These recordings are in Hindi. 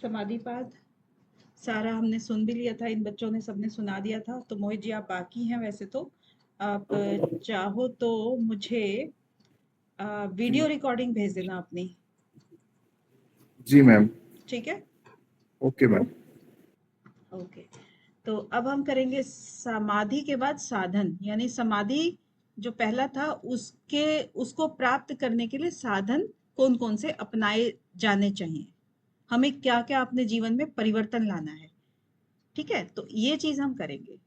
समाधिपाद सारा हमने सुन भी लिया था, इन बच्चों ने सबने सुना दिया था। तो मोहित जी आप बाकी हैं वैसे तो, आप चाहो तो मुझे वीडियो रिकॉर्डिंग भेज देना अपनी। जी मैम। ठीक है, ओके मैम। ओके। तो अब हम करेंगे समाधि के बाद साधन, यानी समाधि जो पहला था उसको प्राप्त करने के लिए साधन कौन कौन से अपनाए जाने चाहिए, हमें क्या क्या अपने जीवन में परिवर्तन लाना है। ठीक है, तो ये चीज हम करेंगे।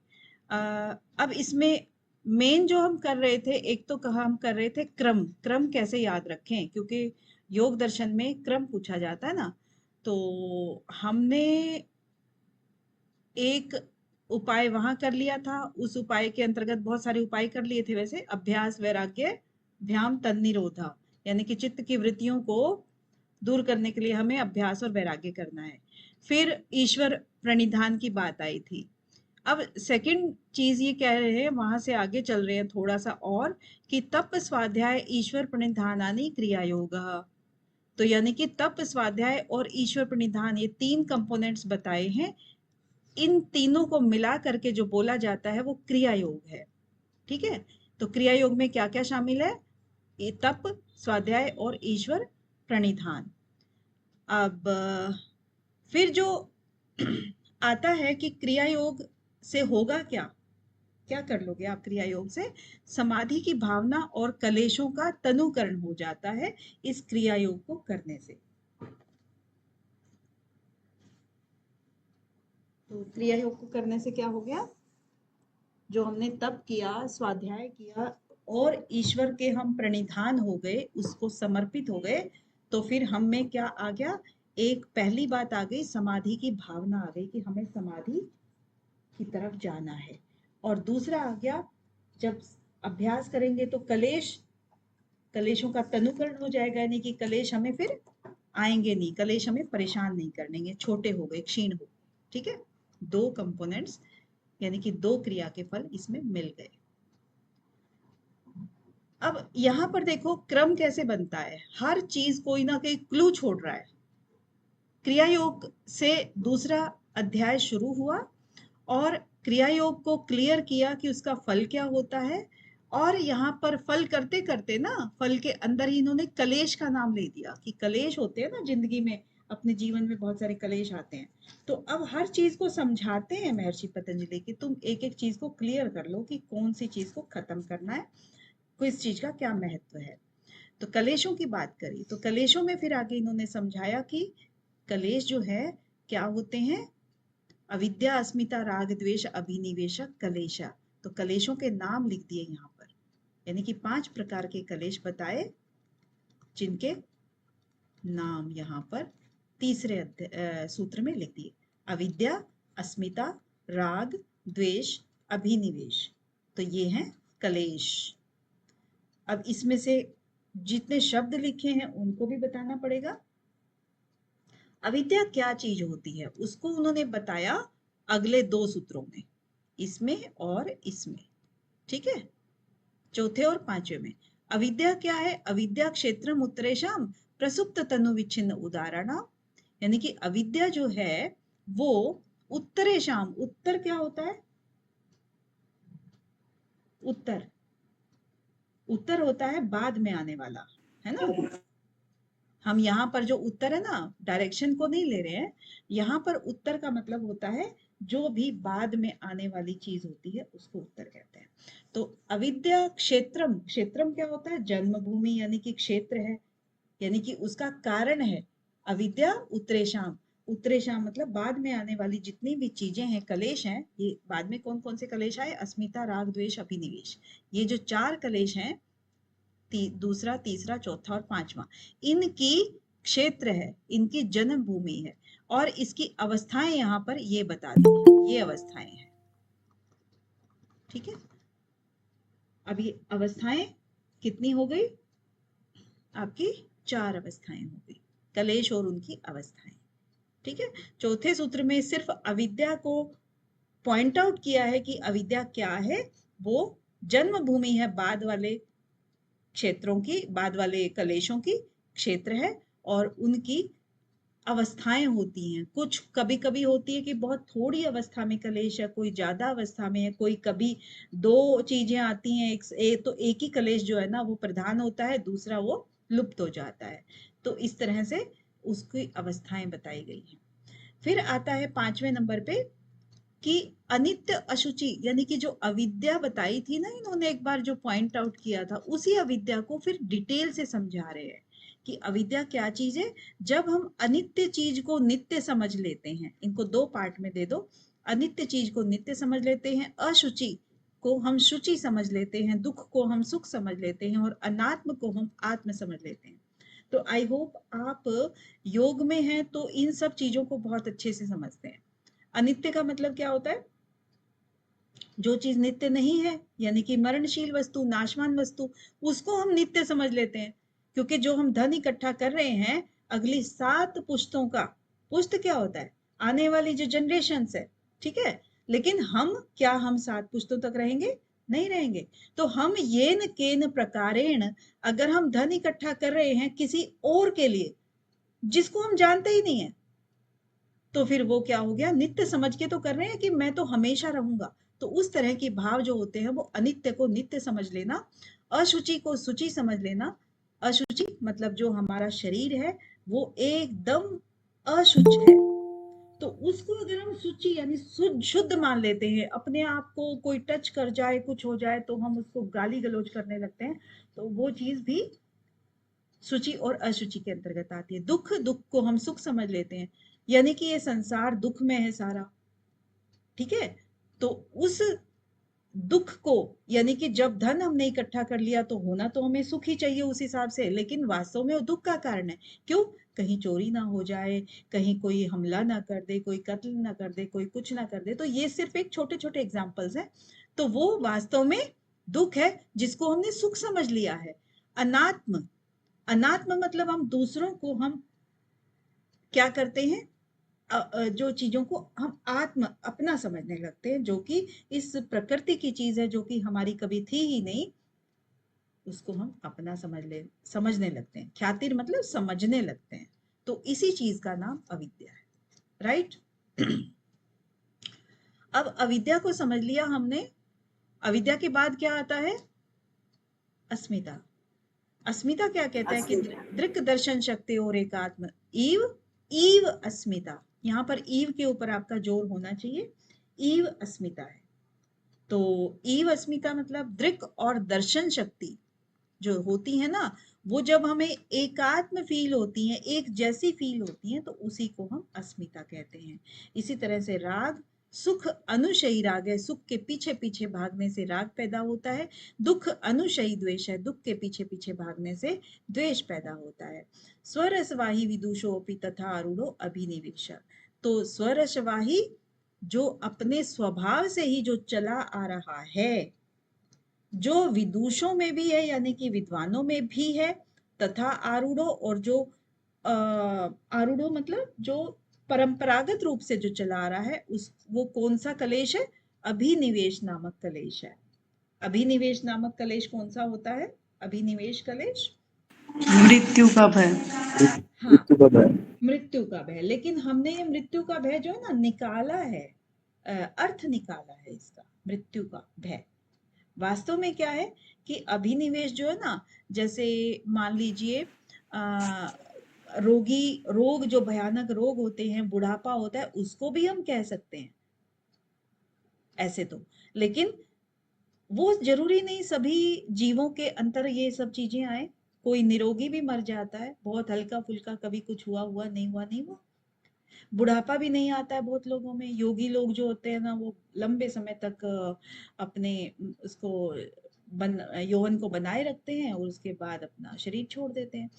अब इसमें मेन जो हम कर रहे थे, एक तो कहा हम कर रहे थे क्रम, क्रम कैसे याद रखें, क्योंकि योग दर्शन में क्रम पूछा जाता है ना। तो हमने एक उपाय वहां कर लिया था, उस उपाय के अंतर्गत बहुत सारे उपाय कर लिए थे वैसे, अभ्यास वैराग्य ध्यान तन निरोधा, यानी कि चित्त की वृत्तियों को दूर करने के लिए हमें अभ्यास और वैराग्य करना है। फिर ईश्वर प्रणिधान की बात आई थी। अब सेकंड चीज ये कह रहे हैं, वहां से आगे चल रहे हैं थोड़ा सा और, कि तप स्वाध्याय ईश्वर प्रणिधानानि क्रिया योग। तो यानी कि तप स्वाध्याय और ईश्वर प्रणिधान, ये तीन कंपोनेंट्स बताए हैं। इन तीनों को मिला करके जो बोला जाता है वो क्रिया योग है। ठीक है, तो क्रिया योग में क्या क्या शामिल है, ये तप स्वाध्याय और ईश्वर प्रणिधान। अब फिर जो आता है कि क्रिया योग से होगा क्या, क्या कर लोगे आप क्रिया योग से, समाधि की भावना और कलेशों का तनुकरण हो जाता है इस क्रिया योग को करने से। तो क्रिया योग को करने से क्या हो गया, जो हमने तप किया स्वाध्याय किया और ईश्वर के हम प्रणिधान हो गए, उसको समर्पित हो गए, तो फिर हम में क्या आ गया, एक पहली बात आ गई, समाधि की भावना आ गई कि हमें समाधि की तरफ जाना है। और दूसरा आ गया, जब अभ्यास करेंगे तो कलेशों का तनुकरण हो जाएगा, यानी कि कलेश हमें फिर आएंगे नहीं, कलेश हमें परेशान नहीं करेंगे, छोटे हो गए, क्षीण हो। ठीक है, दो कंपोनेंट्स यानी कि दो क्रिया के फल इसमें मिल गए। अब यहां पर देखो क्रम कैसे बनता है, हर चीज कोई ना कोई क्लू छोड़ रहा है। क्रिया योग से दूसरा अध्याय शुरू हुआ और क्रिया योग को क्लियर किया कि उसका फल क्या होता है। और यहाँ पर फल करते करते ना, फल के अंदर ही इन्होंने कलेश का नाम ले दिया कि कलेश होते हैं ना जिंदगी में, अपने जीवन में बहुत सारे कलेश आते हैं। तो अब हर चीज को समझाते हैं महर्षि पतंजलि कि तुम एक एक चीज को क्लियर कर लो कि कौन सी चीज को खत्म करना है, किस चीज का क्या महत्व है। तो कलेशों की बात करी, तो कलेशों में फिर आगे इन्होंने समझाया कि कलेश जो है क्या होते हैं, अविद्या अस्मिता राग द्वेष अभिनिवेशक कलेशा। तो कलेशों के नाम लिख दिए यहाँ पर, यानी कि 5 प्रकार के कलेश बताए, जिनके नाम यहाँ पर तीसरे सूत्र में लिख दिए, अविद्या अस्मिता राग द्वेष अभिनिवेश। तो ये हैं कलेश। अब इसमें से जितने शब्द लिखे हैं उनको भी बताना पड़ेगा। अविद्या क्या चीज होती है उसको उन्होंने बताया अगले 2 सूत्रों में, इसमें और इसमें। ठीक है, चौथे और पांचवे में अविद्या क्या है, अविद्या क्षेत्रम उत्तरेशम प्रसुप्त तनु विच्छिन्न उदाहरण, यानी कि अविद्या जो है वो उत्तरेशम, उत्तर क्या होता है, उत्तर, उत्तर होता है बाद में आने वाला, है ना। हम यहाँ पर जो उत्तर है ना, डायरेक्शन को नहीं ले रहे हैं, यहाँ पर उत्तर का मतलब होता है जो भी बाद में आने वाली चीज होती है उसको उत्तर कहते हैं। तो अविद्या क्षेत्रम, क्षेत्रम क्या होता है, जन्मभूमि यानी कि क्षेत्र है, यानी कि उसका कारण है। अविद्या उत्तरेशम, उत्तरेशम मतलब बाद में आने वाली जितनी भी चीजें हैं, कलेश हैं, ये बाद में कौन कौन से कलेश आए, अस्मिता राग द्वेष अभिनिवेश, ये जो 4 कलेश हैं, दूसरा तीसरा चौथा और पांचवा, इनकी क्षेत्र है, इनकी जन्म भूमि है। और इसकी अवस्थाएं यहाँ पर ये बता दी, ये अवस्थाएं हैं। ठीक है, अब ये अवस्थाएं कितनी हो गई आपकी, 4 अवस्थाएं हो गई, कलेश और उनकी अवस्थाएं। ठीक है, चौथे सूत्र में सिर्फ अविद्या को पॉइंट आउट किया है कि अविद्या क्या है, वो जन्म भूमि है बाद वाले क्षेत्रों की, बाद वाले कलेशों की क्षेत्र है, और उनकी अवस्थाएं होती हैं। कुछ कभी कभी होती है कि बहुत थोड़ी अवस्था में कलेश है, कोई ज्यादा अवस्था में है, कोई कभी दो चीजें आती हैं, तो एक ही कलेश जो है ना वो प्रधान होता है, दूसरा वो लुप्त हो जाता है। तो इस तरह से उसकी अवस्थाएं बताई गई हैं। फिर आता है 5वें नंबर पे कि अनित्य अशुचि, यानी कि जो अविद्या बताई थी ना इन्होंने एक बार जो पॉइंट आउट किया था, उसी अविद्या को फिर डिटेल से समझा रहे हैं कि अविद्या क्या चीज है। जब हम अनित्य चीज को नित्य समझ लेते हैं, इनको दो पार्ट में दे दो, अनित्य चीज को नित्य समझ लेते हैं, अशुचि को हम शुचि समझ लेते हैं, दुख को हम सुख समझ लेते हैं, और अनात्म को हम आत्म समझ लेते हैं। तो आई होप आप योग में हैं तो इन सब चीजों को बहुत अच्छे से समझते हैं। अनित्य का मतलब क्या होता है? जो चीज नित्य नहीं है, यानी कि मरणशील वस्तु, नाशवान वस्तु, उसको हम नित्य समझ लेते हैं। क्योंकि जो हम धन इकट्ठा कर रहे हैं अगली 7 पुश्तों का, पुश्त क्या होता है? आने वाली जो जनरेशन है, ठीक है। लेकिन हम क्या, हम 7 पुश्तों तक रहेंगे? नहीं रहेंगे। तो हम येन केन प्रकारेण, अगर हम धन इकट्ठा कर रहे हैं किसी और के लिए जिसको हम जानते ही नहीं है, तो फिर वो क्या हो गया? नित्य समझ के तो कर रहे हैं कि मैं तो हमेशा रहूंगा। तो उस तरह के भाव जो होते हैं वो अनित्य को नित्य समझ लेना, अशुचि को शुचि समझ लेना। अशुचि मतलब जो हमारा शरीर है वो एकदम अशुच है, तो उसको अगर हम शुचि यानी शुद्ध मान लेते हैं, अपने आप को कोई टच कर जाए, कुछ हो जाए तो हम उसको गाली गलौज करने लगते हैं, तो वो चीज भी शुचि और अशुचि के अंतर्गत आती है। दुख, दुख को हम सुख समझ लेते हैं, यानी कि ये संसार दुख में है सारा, ठीक है। तो उस दुख को, यानी कि जब धन हमने इकट्ठा कर लिया तो होना तो हमें सुख ही चाहिए उस हिसाब से, लेकिन वास्तव में वो दुख का कारण है। क्यों? कहीं चोरी ना हो जाए, कहीं कोई हमला ना कर दे, कोई कत्ल ना कर दे, कोई कुछ ना कर दे। तो ये सिर्फ एक छोटे छोटे एग्जाम्पल्स हैं। तो वो वास्तव में दुख है जिसको हमने सुख समझ लिया है। अनात्म, अनात्म मतलब हम दूसरों को हम क्या करते हैं, जो चीजों को हम आत्म अपना समझने लगते हैं, जो कि इस प्रकृति की चीज है, जो कि हमारी कभी थी ही नहीं, उसको हम अपना समझने लगते हैं। ख्यातिर मतलब समझने लगते हैं। तो इसी चीज का नाम अविद्या है, राइट। अब अविद्या को समझ लिया हमने। अविद्या के बाद क्या आता है? अस्मिता। अस्मिता क्या कहता है कि दृक दर्शन शक्ति और एकात्म ईव, ईव अस्मिता। यहाँ पर ईव के ऊपर आपका जोर होना चाहिए। ईव अस्मिता है। तो ईव अस्मिता मतलब दृक और दर्शन शक्ति जो होती है ना, वो जब हमें एकात्म फील होती है, एक जैसी फील होती है, तो उसी को हम अस्मिता कहते हैं। इसी तरह से राग, सुख अनुशयी राग है, सुख के पीछे पीछे भागने से राग पैदा होता है। दुख अनुशयी द्वेष है, दुख के पीछे पीछे भागने से द्वेष पैदा होता है। स्वरसवाही विदुषोपि तथा आरूढ़ो अभिनिवेश। तो स्वरसवाही जो अपने स्वभाव से ही जो चला आ रहा है, जो विदुषों में भी है यानी कि विद्वानों में भी है, तथा आरूढ़ो, और जो आरूढ़ो मतलब जो परंपरागत रूप से जो चला आ रहा है, उस वो कौन सा कलेश है? अभिनिवेश नामक कलेश है। अभिनिवेश नामक कलेश कौन सा होता है? अभिनिवेश कलेश मृत्यु का भय। हाँ, मृत्यु का भय। मृत्यु का भय। लेकिन हमने ये मृत्यु का भय जो है ना निकाला है, अर्थ निकाला है इसका, मृत्यु का भय वास्तव में क्या है कि अभिनिवेश जो है ना, जैसे मान लीजिए रोगी, रोग जो भयानक रोग होते हैं, बुढ़ापा होता है, उसको भी हम कह सकते हैं ऐसे तो। लेकिन वो जरूरी नहीं सभी जीवों के अंतर ये सब चीजें आए। कोई निरोगी भी मर जाता है, बहुत हल्का फुल्का, कभी कुछ हुआ हुआ, नहीं हुआ नहीं हुआ। बुढ़ापा भी नहीं आता है बहुत लोगों में। योगी लोग जो होते हैं ना, वो लंबे समय तक अपने उसको यौवन को बनाए रखते हैं और उसके बाद अपना शरीर छोड़ देते हैं।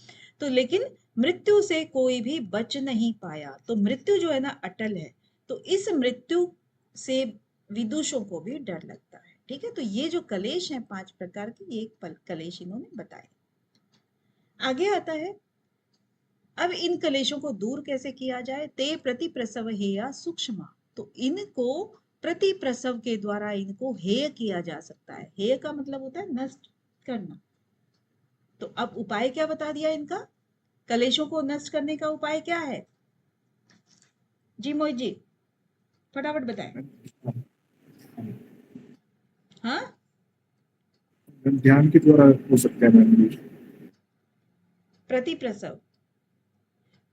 तो लेकिन मृत्यु से कोई भी बच नहीं पाया, तो मृत्यु जो है ना अटल है। तो इस मृत्यु से विदुषों को भी डर लगता है, ठीक है। तो ये जो कलेश है 5 प्रकार के, ये एक कलेश इन्होंने बताए। आगे आता है, अब इन कलेशों को दूर कैसे किया जाए? ते प्रति प्रसव हेया सूक्ष्म। तो इनको प्रति प्रसव के द्वारा इनको हेय किया जा सकता है। हेय का मतलब होता है नष्ट करना। तो अब उपाय क्या बता दिया इनका? कलेशों को नष्ट करने का उपाय क्या है? जी मोहित जी, फटाफट बताएं। हाँ, मैम ध्यान के द्वारा हो सकता है मैम। प्रतिप्रसव,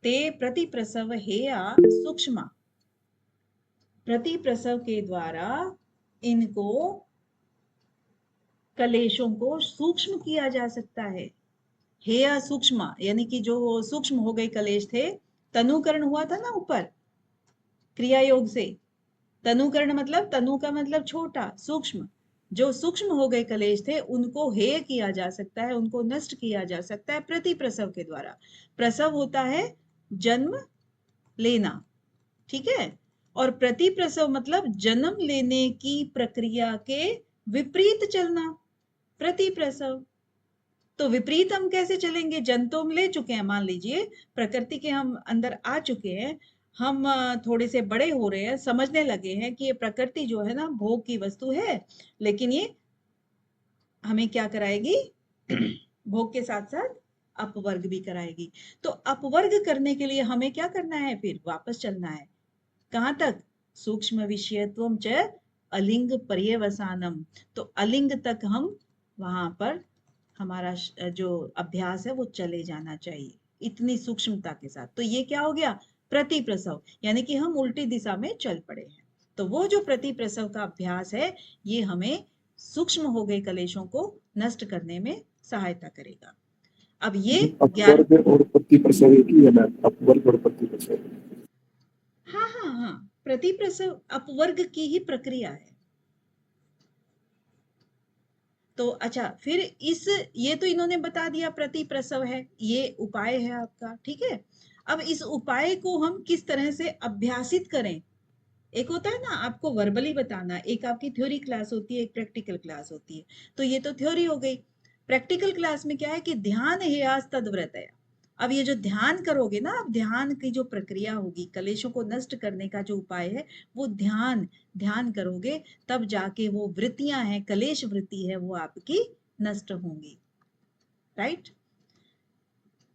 ते प्रतिप्रसव हेया सूक्ष्मा, प्रतिप्रसव के द्वारा इनको कलेशों को सूक्ष्म किया जा सकता है। हेया सूक्ष्म यानी कि जो सूक्ष्म हो गए कलेश थे, तनुकरण हुआ था ना ऊपर क्रिया योग से। तनुकरण मतलब, तनु का मतलब छोटा, सूक्ष्म। जो सूक्ष्म हो गए कलेश थे उनको हेय किया जा सकता है, उनको नष्ट किया जा सकता है प्रतिप्रसव के द्वारा। प्रसव होता है जन्म लेना, ठीक है। और प्रतिप्रसव मतलब जन्म लेने की प्रक्रिया के विपरीत चलना, प्रतिप्रसव। तो विपरीत हम कैसे चलेंगे? जन्म तो हम ले चुके हैं, मान लीजिए प्रकृति के हम अंदर आ चुके हैं, हम थोड़े से बड़े हो रहे हैं, समझने लगे हैं कि ये प्रकृति जो है ना भोग की वस्तु है, लेकिन ये हमें क्या कराएगी? भोग के साथ साथ अपवर्ग भी कराएगी। तो अपवर्ग करने के लिए हमें क्या करना है? फिर वापस चलना है कहां तक? सूक्ष्म विषयत्वम च अलिंग पर्यवसानम। तो अलिंग तक हम वहां पर हमारा जो अभ्यास है वो चले जाना चाहिए इतनी सूक्ष्मता के साथ। तो ये क्या हो गया? प्रतिप्रसव, यानी कि हम उल्टी दिशा में चल पड़े हैं। तो वो जो प्रतिप्रसव का अभ्यास है ये हमें सूक्ष्म हो गए कलेशों को नष्ट करने में सहायता करेगा। अब ये ज्ञान, अपवर्ग और प्रतिप्रसव एक ही है मैम, अपवर्ग और प्रतिप्रसव। हाँ हाँ हाँ, प्रतिप्रसव अपवर्ग की ही प्रक्रिया है। तो अच्छा, फिर इस, ये तो इन्होंने बता दिया प्रतिप्रसव है, ये उपाय है आपका, ठीक है। अब इस उपाय को हम किस तरह से अभ्यासित करें? एक होता है ना आपको वर्बली बताना, एक आपकी थ्योरी क्लास होती है, एक प्रैक्टिकल क्लास होती है। तो ये तो थ्योरी हो गई। प्रैक्टिकल क्लास में क्या है कि ध्यान हेयास तद्व्रत है। अब ये जो ध्यान करोगे ना, अब ध्यान की जो प्रक्रिया होगी, कलेशों को नष्ट करने का जो उपाय है वो ध्यान, ध्यान करोगे तब जाके वो वृत्तियां हैं, कलेश वृत्ति है, वो आपकी नष्ट होंगी। राइट।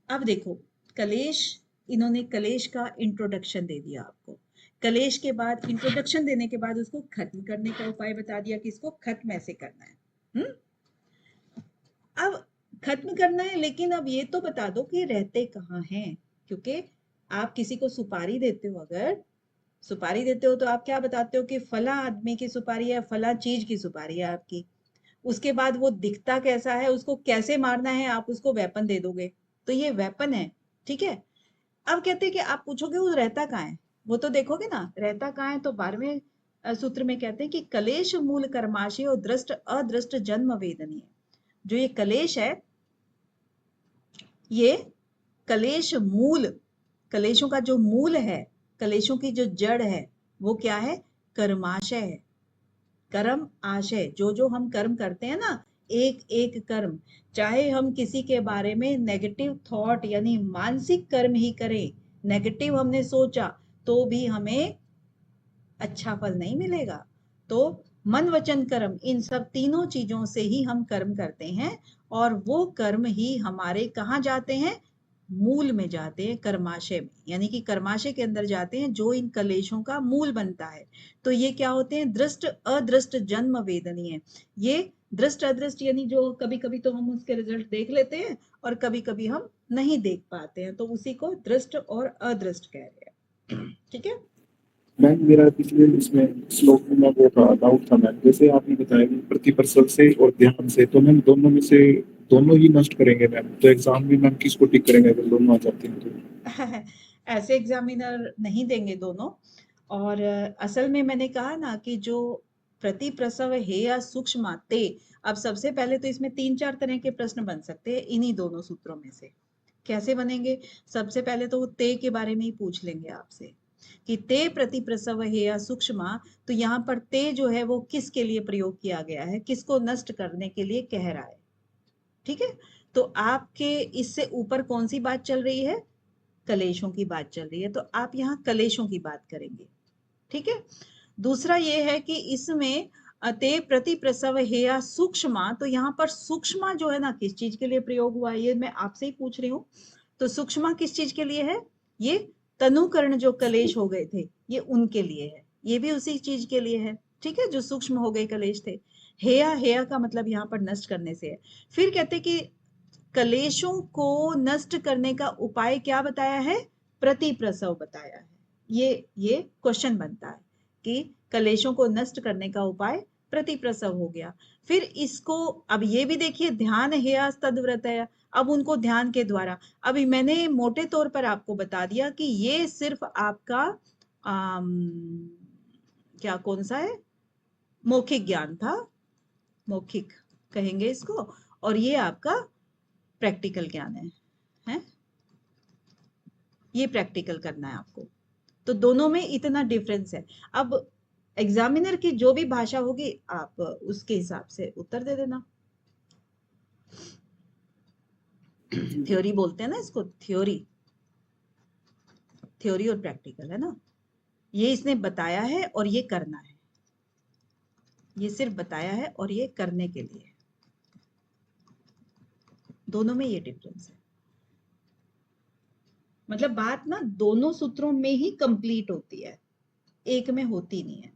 अब देखो, कलेश, इन्होंने कलेश का इंट्रोडक्शन दे दिया आपको। कलेश के बाद, इंट्रोडक्शन देने के बाद उसको खत्म करने का उपाय बता दिया कि इसको खत्म ऐसे करना है। अब खत्म करना है, लेकिन अब ये तो बता दो कि रहते कहाँ हैं। क्योंकि आप किसी को सुपारी देते हो, अगर सुपारी देते हो तो आप क्या बताते हो कि फला आदमी की सुपारी है, फला चीज की सुपारी है आपकी। उसके बाद वो दिखता कैसा है, उसको कैसे मारना है, आप उसको वेपन दे दोगे, तो ये वेपन है, ठीक है। अब कहते हैं कि आप पूछोगे वो रहता कहाँ है, वो तो देखोगे ना रहता कहाँ है। तो 12वें सूत्र में कहते हैं कि कलेश मूल कर्माशय और दृष्ट अदृष्ट जन्म वेदनीय। जो ये कलेश है, ये कलेश मूल, कलेशों का जो मूल है, कलेशों की जो जड़ है वो क्या है? कर्माशय है। कर्म आशय, जो जो हम कर्म करते हैं ना, एक एक कर्म, चाहे हम किसी के बारे में नेगेटिव थॉट यानी मानसिक कर्म ही करें, नेगेटिव हमने सोचा तो भी हमें अच्छा फल नहीं मिलेगा। तो मन वचन कर्म, इन सब तीनों चीजों से ही हम कर्म करते हैं, और वो कर्म ही हमारे कहाँ जाते हैं? मूल में जाते हैं, कर्माशय में, यानी कि कर्माशय के अंदर जाते हैं जो इन कलेशों का मूल बनता है। तो ये क्या होते हैं? दृष्ट अदृष्ट जन्म वेदनीय। ये दृष्ट अदृष्ट यानी जो कभी कभी तो हम उसके रिजल्ट देख लेते हैं और कभी कभी हम नहीं देख पाते हैं, तो उसी को दृष्ट और अदृष्ट कह रहे हैं, ठीक है। मैम मेरा पिछले इसमें श्लोक में मैं वो था डाउट था मैम, जैसे आपने बताया कि प्रतिप्रसव से और ध्यान से, तो मैम दोनों में से दोनों ही नष्ट करेंगे मैम, तो एग्जाम में मैम किसको टिक करेंगे अगर दोनों आ जाते हैं तो? ऐसे एग्जामिनर नहीं देंगे दोनों। और असल में मैंने कहा ना कि जो प्रतिप्रसव है या सूक्ष्म ते, अब सबसे पहले तो इसमें 3-4 तरह के प्रश्न बन सकते हैं इन्हीं दोनों सूत्रों में से। कैसे बनेंगे? सबसे पहले तो वो ते के बारे में ही पूछ लेंगे आपसे कि ते प्रतिप्रसव है या सूक्ष्म। तो यहाँ पर ते जो है वो किसके लिए प्रयोग किया गया है, किसको नष्ट करने के लिए कह रहा है, ठीक है। तो आपके इससे ऊपर कौन सी बात चल रही है? कलेशों की बात चल रही है, तो आप यहाँ कलेशों की बात करेंगे, ठीक है। दूसरा ये है कि इसमें ते प्रति प्रसव हेया सूक्ष्म, तो यहाँ पर सूक्ष्म जो है ना किस चीज के लिए प्रयोग हुआ है, ये मैं आपसे ही पूछ रही हूँ। तो सूक्ष्म किस चीज के लिए है? ये तनुकरण जो कलेश हो गए थे, ये उनके लिए है, ये भी उसी चीज के लिए है, ठीक है, जो सूक्ष्म हो गए कलेश थे। हेया, हेया का मतलब यहाँ पर नष्ट करने से है। फिर कहते कि कलेशों को नष्ट करने का उपाय क्या बताया है? प्रतिप्रसव बताया है। ये क्वेश्चन बनता है कि कलेशों को नष्ट करने का उपाय प्रतिप्रसव हो गया। फिर इसको अब ये भी देखिए, ध्यान हेया तद्व्रत है। अब उनको ध्यान के द्वारा, अभी मैंने मोटे तौर पर आपको बता दिया कि ये सिर्फ आपका क्या कौन सा है, मौखिक ज्ञान था, मौखिक कहेंगे इसको, और ये आपका प्रैक्टिकल ज्ञान है? ये प्रैक्टिकल करना है आपको, तो दोनों में इतना डिफरेंस है। अब एग्जामिनर की जो भी भाषा होगी आप उसके हिसाब से उत्तर दे देना। थ्योरी बोलते हैं ना इसको, थ्योरी, थ्योरी और प्रैक्टिकल है ना। ये इसने बताया है और ये करना है, ये सिर्फ बताया है और ये करने के लिए, दोनों में ये डिफरेंस है। मतलब बात ना दोनों सूत्रों में ही कंप्लीट होती है, एक में होती नहीं है।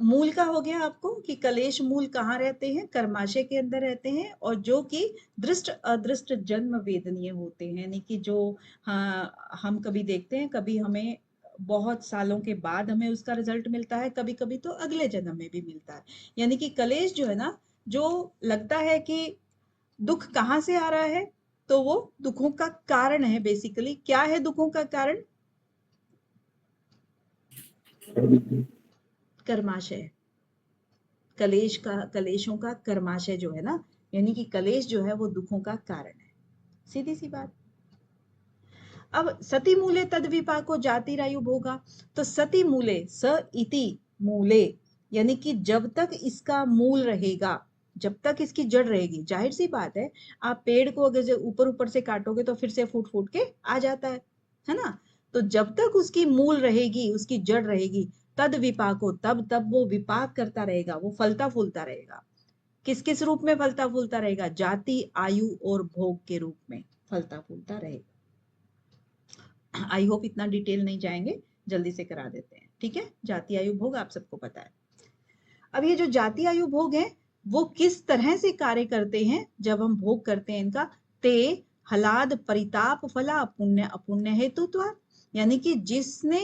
मूल का हो गया आपको कि कलेश मूल कहाँ रहते हैं? कर्माशय के अंदर रहते हैं, और जो कि दृष्ट अदृष्ट जन्म वेदनीय होते हैं, यानी कि जो हम कभी देखते हैं, कभी हमें बहुत सालों के बाद हमें उसका रिजल्ट मिलता है, कभी कभी तो अगले जन्म में भी मिलता है। यानी कि कलेश जो है ना, जो लगता है कि दुख कहाँ से आ रहा है, तो वो दुखों का कारण है। बेसिकली क्या है दुखों का कारण? कर्माशय। कलेश का, कलेशों का कर्माशय जो है ना, यानी कि कलेश जो है वो दुखों का कारण है, सीधी सी बात। अब सती मूले तद विपाको जातिरायु भोगा, तो सती मूले, स इति मूले, यानी कि जब तक इसका मूल रहेगा, जब तक इसकी जड़ रहेगी, जाहिर सी बात है, आप पेड़ को अगर ऊपर ऊपर से काटोगे तो फिर से फूट फूट के आ जाता है ना। तो जब तक उसकी मूल रहेगी, उसकी जड़ रहेगी, तद विपाको, तब तब वो विपाक करता रहेगा, वो फलता फूलता रहेगा। किस किस रूप में फलता फूलता रहेगा? जाति, आयु और भोग के रूप में फलता फूलता रहेगा। आई होप इतना डिटेल नहीं जाएंगे, जल्दी से करा देते हैं, ठीक है। जाति आयु भोग आप सबको पता है। अब ये जो जाति आयु भोग है वो किस तरह से कार्य करते हैं जब हम भोग करते हैं इनका? ते हलाद परिताप फला पुण्य अपुण्य हेतुत्व, यानी कि जिसने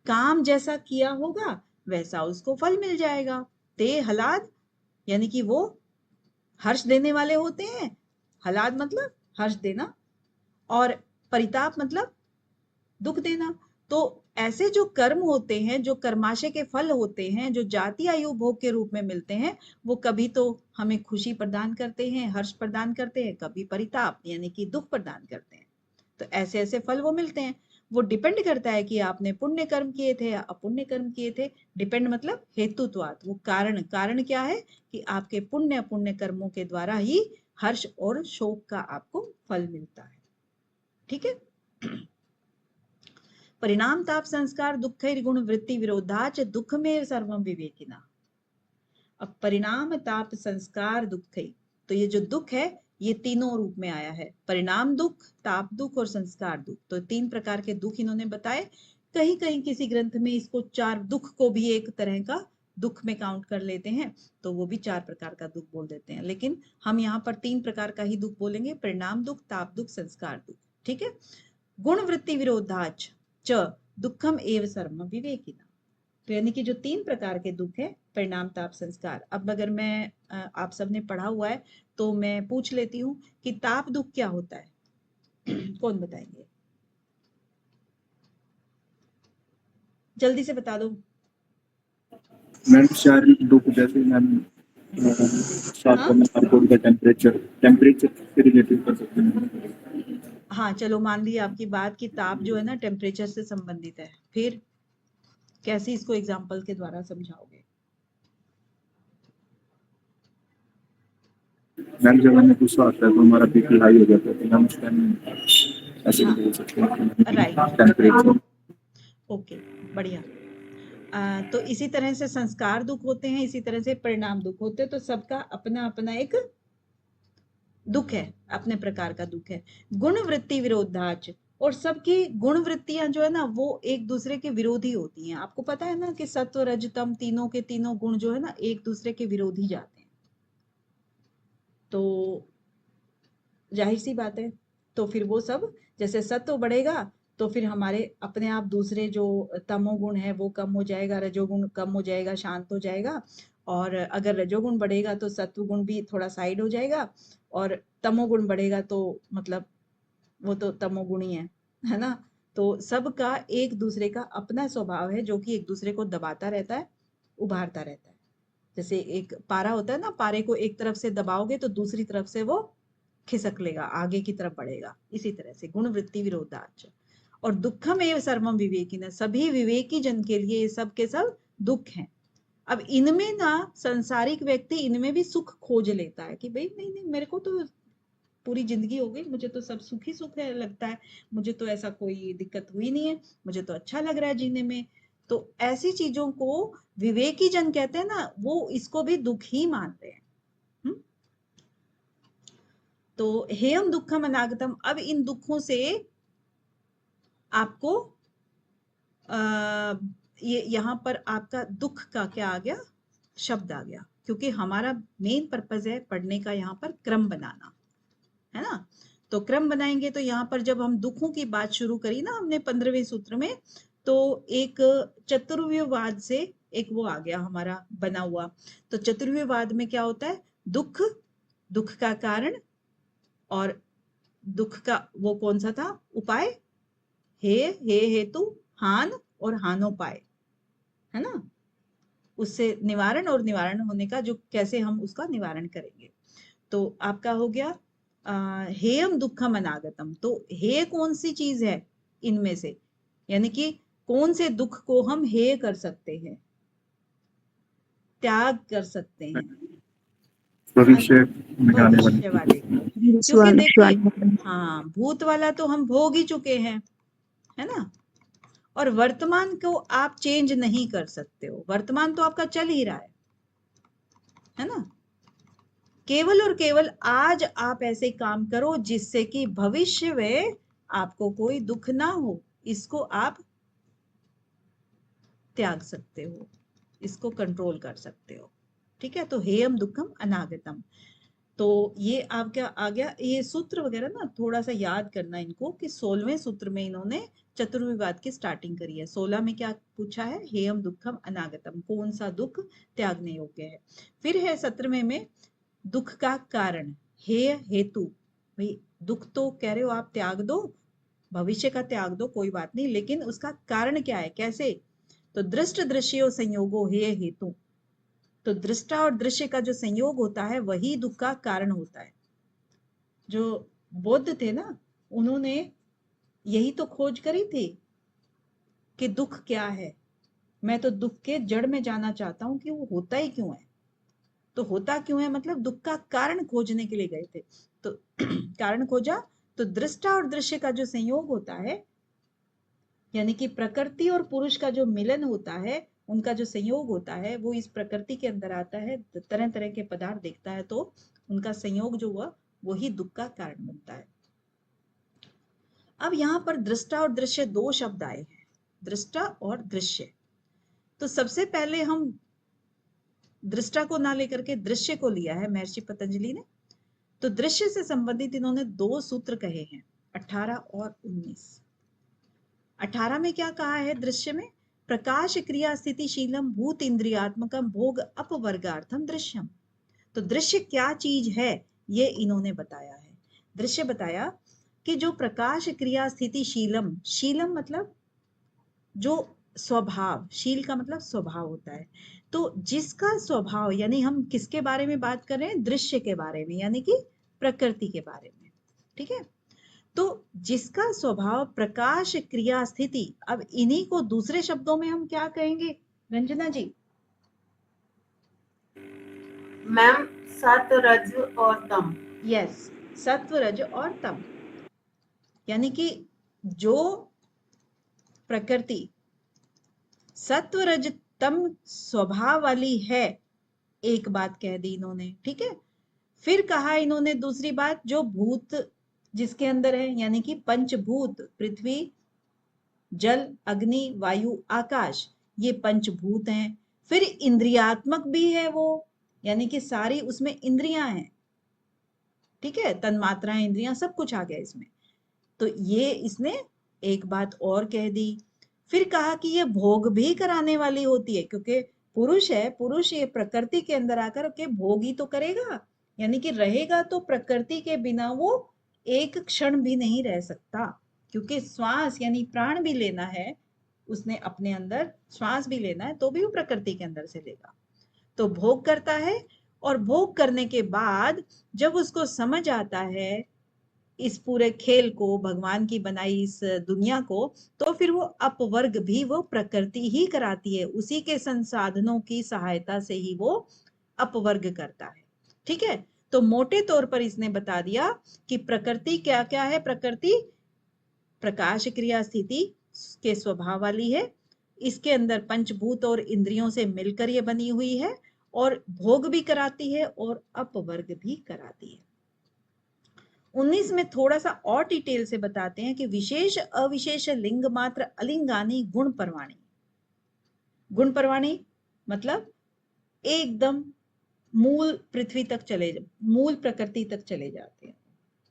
काम जैसा किया होगा वैसा उसको फल मिल जाएगा। ते हलाद यानी कि वो हर्ष देने वाले होते हैं, हलाद मतलब हर्ष देना, और परिताप मतलब दुख देना। तो ऐसे जो कर्म होते हैं, जो कर्माशय के फल होते हैं, जो जाति आयु भोग के रूप में मिलते हैं, वो कभी तो हमें खुशी प्रदान करते हैं, हर्ष प्रदान करते हैं, कभी परिताप यानी कि दुख प्रदान करते हैं। तो ऐसे ऐसे फल वो मिलते हैं। वो डिपेंड करता है कि आपने पुण्य कर्म किए थे या अपुण्य कर्म किए थे। डिपेंड मतलब हेतुत्वात्, वो कारण, कारण क्या है कि आपके पुण्य अपुण्य कर्मों के द्वारा ही हर्ष और शोक का आपको फल मिलता है, ठीक है। परिणाम ताप संस्कार दुख गुण वृत्ति विरोधाच दुख में सर्वम विवेकिना। अब परिणाम ताप संस्कार दुख, तो ये जो दुख है ये तीनों रूप में आया है, परिणाम दुख, ताप दुख और संस्कार दुख। तो तीन प्रकार के दुख इन्होंने बताए। कहीं कहीं किसी ग्रंथ में इसको चार दुख को भी एक तरह का दुख में काउंट कर लेते हैं, तो वो भी चार प्रकार का दुख बोल देते हैं, लेकिन हम यहाँ पर तीन प्रकार का ही दुख बोलेंगे, परिणाम दुख, ताप दुख, संस्कार दुख, ठीक है। गुण वृत्ति विरोधाच च दुखम एव सर्वम विवेकिना, तो यानी कि जो तीन प्रकार के दुख है, परिणाम ताप संस्कार। अब अगर मैं आप सबने पढ़ा हुआ है तो मैं पूछ लेती हूँ कि ताप दुख क्या होता है? कौन बताएंगे? जल्दी से बता दो। मैम शारीरिक दुख, जैसे मैम हाँ टेम्परेचर, टेम्परेचर से रिलेटेड कर सकते हैं। हाँ, चलो मान ली आपकी बात कि ताप जो है ना टेम्परेचर से संबंधित है, फिर कैसे इसको एग्जाम्पल के द्वारा समझाओगे? मैम जब हमें गुस्सा आता है तो हमारा बीपी हाई हो जाता है, तो हम उस टाइम ऐसे भी बोल सकते हैं राइट, टेम्परेचर। ओके, बढ़िया। तो इसी तरह से संस्कार दुख होते हैं, इसी तरह से परिणाम दुख होते हैं। तो सबका अपना अपना एक दुख है, अपने प्रकार का दुख है। गुण वृत्ति विरोधाच, और सबकी गुण वृत्तियां जो है ना वो एक दूसरे के विरोधी होती हैं। आपको पता है ना कि सत्व रज तम तीनों के तीनों गुण जो है ना एक दूसरे के विरोधी जाते हैं। तो जाहिर सी बात है, तो फिर वो सब जैसे सत्व बढ़ेगा तो फिर हमारे अपने आप दूसरे जो तमोगुण है वो कम हो जाएगा, रजोगुण कम हो जाएगा, शांत हो जाएगा। और अगर रजोगुण बढ़ेगा तो सत्वगुण भी थोड़ा साइड हो जाएगा, और तमोगुण बढ़ेगा तो मतलब वो तो तमोगुणी है ना। तो सबका एक दूसरे का अपना स्वभाव है जो कि एक दूसरे को दबाता रहता है, उभारता रहता है। जैसे एक पारा होता है ना, पारे को एक तरफ से दबाओगे तो दूसरी तरफ से वो खिसक लेगा, आगे की तरफ बढ़ेगा। इसी तरह से गुण वृत्ति विरोधाच। और दुखम एवं सर्वम विवेकिन, सभी विवेकी जन के लिए ये सब के सब दुख हैं। अब इनमें ना संसारिक व्यक्ति इनमें भी सुख खोज लेता है कि भाई नहीं नहीं, मेरे को तो पूरी जिंदगी हो गई, मुझे तो सब सुख ही सुख है लगता है, मुझे तो ऐसा कोई दिक्कत हुई नहीं है, मुझे तो अच्छा लग रहा है जीने में। तो ऐसी चीजों को विवेकी जन कहते हैं ना, वो इसको भी दुख ही मानते हैं। हुँ? तो हेयम दुखम अनागतम, अब इन दुखों से आपको ये यहाँ पर आपका दुख का क्या आ गया, शब्द आ गया, क्योंकि हमारा मेन पर्पज है पढ़ने का यहाँ पर क्रम बनाना, है ना। तो क्रम बनाएंगे तो यहाँ पर जब हम दुखों की बात शुरू करी ना हमने 15वें सूत्र में, तो एक चतुर्व्यूहवाद से एक वो आ गया हमारा बना हुआ। तो चतुर्व्यूहवाद में क्या होता है, दुख, दुख का कारण, और दुख का वो कौन सा था उपाय, हे हेतु, हान और हानोपाय, है ना। उससे निवारण और निवारण होने का जो कैसे हम उसका निवारण करेंगे। तो आपका हो गया हेयम दुखम अनागतम। तो हे कौन सी चीज है इनमें से, यानी कि कौन से दुख को हम हेय कर सकते हैं, त्याग कर सकते हैं, भविष्य में आने भविष्य वाले को। क्योंकि देखिए हाँ, भूत वाला तो हम भोग ही चुके हैं, है ना। और वर्तमान को आप चेंज नहीं कर सकते हो, वर्तमान तो आपका चल ही रहा है ना। केवल और केवल आज आप ऐसे काम करो जिससे कि भविष्य में आपको कोई दुख ना हो, इसको आप त्याग सकते हो, इसको कंट्रोल कर सकते हो। ठीक है, तो हेयम दुखम अनागतम। तो ये आपका आ गया, ये सूत्र वगैरह ना थोड़ा सा याद करना इनको कि 16वें सूत्र में इन्होंने चतुर्विवाद की स्टार्टिंग करी है। 16 में क्या पूछा है, हेयम दुखम अनागतम, कौन सा दुख त्यागने योग्य है। फिर है 17वें में दुख का कारण, हेय हेतु। भाई दुख तो कह रहे हो आप त्याग दो, भविष्य का त्याग दो, कोई बात नहीं, लेकिन उसका कारण क्या है, कैसे। तो दृष्ट दृश्यो संयोगो हेय हेतु। तो दृष्टा और दृश्य का जो संयोग होता है वही दुख का कारण होता है। जो बौद्ध थे ना, उन्होंने यही तो खोज करी थी कि दुख क्या है। मैं तो दुख के जड़ में जाना चाहता हूं कि वो होता ही क्यों है। तो होता क्यों है मतलब दुख का कारण खोजने के लिए गए थे। तो कारण खोजा, तो दृष्टा और दृश्य का जो संयोग होता है, यानी कि प्रकृति और पुरुष का जो मिलन होता है, उनका जो संयोग होता है, वो इस प्रकृति के अंदर आता है, तरह तरह के पदार्थ देखता है, तो उनका संयोग जो हुआ वही दुख का कारण बनता है। अब यहाँ पर दृष्टा और दृश्य दो शब्द आए हैं, दृष्टा और दृश्य। तो सबसे पहले हम दृष्टा को ना लेकर के दृश्य को लिया है महर्षि पतंजलि ने। तो दृश्य से संबंधित इन्होंने दो सूत्र कहे हैं, 18 और 19। 18 में क्या कहा है दृश्य में, प्रकाश क्रिया स्थितिशीलम भूत इंद्रियात्मकम भोग अपवर्गार्थम दृश्यम। तो दृश्य क्या चीज है ये इन्होंने बताया है। दृश्य बताया कि जो प्रकाश क्रिया स्थितिशीलम, शीलम मतलब जो स्वभाव, शील का मतलब स्वभाव होता है। तो जिसका स्वभाव, यानी हम किसके बारे में बात कर रहे हैं, दृश्य के बारे में, यानी कि प्रकृति के बारे में। ठीक है, तो जिसका स्वभाव प्रकाश क्रिया स्थिति, अब इन्हीं को दूसरे शब्दों में हम क्या कहेंगे रंजना जी। मैम सत रज और तम। यस, सत्व रज और तम, यानी कि जो प्रकृति सत्व रज तम स्वभाव वाली है, एक बात कह दी इन्होंने। ठीक है, फिर कहा इन्होंने दूसरी बात, जो भूत जिसके अंदर है, यानी कि पंचभूत, पृथ्वी, जल, अग्नि, वायु, आकाश, ये पंचभूत हैं। फिर इंद्रियात्मक भी है वो, यानी कि सारी उसमें इंद्रियां हैं, ठीक है, तन्मात्राएं, इंद्रियां, सब कुछ आ गया इसमें। तो ये इसने एक बात और कह दी। फिर कहा कि ये भोग भी कराने वाली होती है, क्योंकि पुरुष है, पुरुष ये प्रकृति के अंदर आकर के भोग ही तो करेगा, यानी कि रहेगा तो प्रकृति के बिना वो एक क्षण भी नहीं रह सकता, क्योंकि श्वास यानी प्राण भी लेना है उसने, अपने अंदर श्वास भी लेना है तो भी वो प्रकृति के अंदर से लेगा। तो भोग करता है, और भोग करने के बाद जब उसको समझ आता है इस पूरे खेल को, भगवान की बनाई इस दुनिया को, तो फिर वो अपवर्ग भी वो प्रकृति ही कराती है, उसी के संसाधनों की सहायता से ही वो अपवर्ग करता है, ठीक है। तो मोटे तौर पर इसने बता दिया कि प्रकृति क्या क्या है। प्रकृति प्रकाश, क्रिया, स्थिति के स्वभाव वाली है, इसके अंदर पंचभूत और इंद्रियों से मिलकर ये बनी हुई है, और भोग भी कराती है और अपवर्ग भी कराती है। 19 में थोड़ा सा और डिटेल से बताते हैं कि विशेष अविशेष लिंग मात्र अलिंगानी गुण परवाणी। गुण परवाणी मतलब एकदम मूल पृथ्वी तक चले, मूल प्रकृति तक चले जाते हैं,